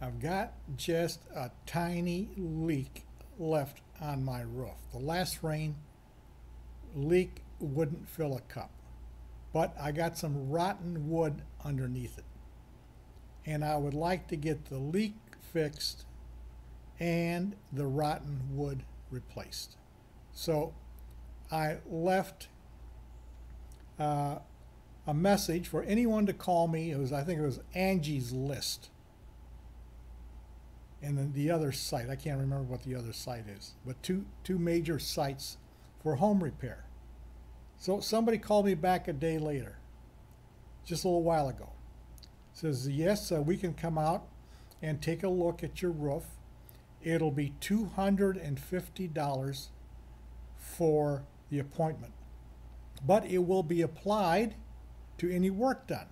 I've got just a tiny leak left on my roof. The last rain leak wouldn't fill a cup, but I got some rotten wood underneath it. And I would like to get the leak fixed and the rotten wood replaced. So I left a message for anyone to call me. I think it was Angie's List. And then the other site, I can't remember what the other site is, but two major sites for home repair. So somebody called me back a day later, just a little while ago. Says, yes, we can come out and take a look at your roof. It'll be $250 for the appointment, but it will be applied to any work done.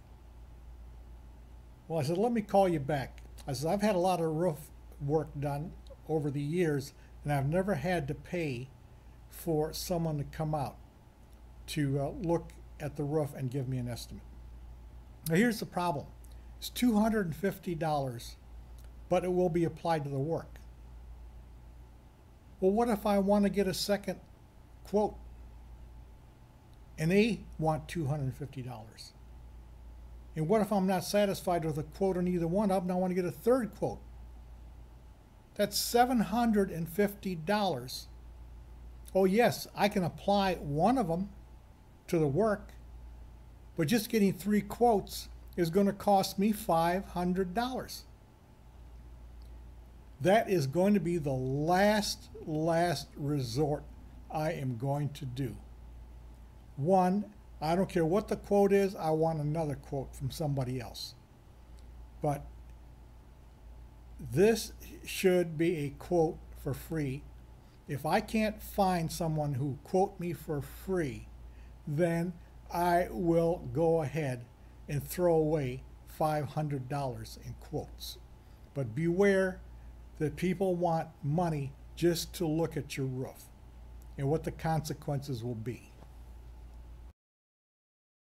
Well, I said, let me call you back. I said, I've had a lot of roof work done over the years, and I've never had to pay for someone to come out to look at the roof and give me an estimate. Now here's the problem. It's $250, but it will be applied to the work. Well, what if I want to get a second quote and they want $250? And what if I'm not satisfied with a quote on either one of them and I want to get a third quote? That's $750. Oh yes, I can apply one of them to the work, but just getting 3 quotes is going to cost me $500. That is going to be the last resort I am going to do. One, I don't care what the quote is, I want another quote from somebody else. But this should be a quote for free. If I can't find someone who quote me for free, then I will go ahead and throw away $500 in quotes. But beware that people want money just to look at your roof and what the consequences will be.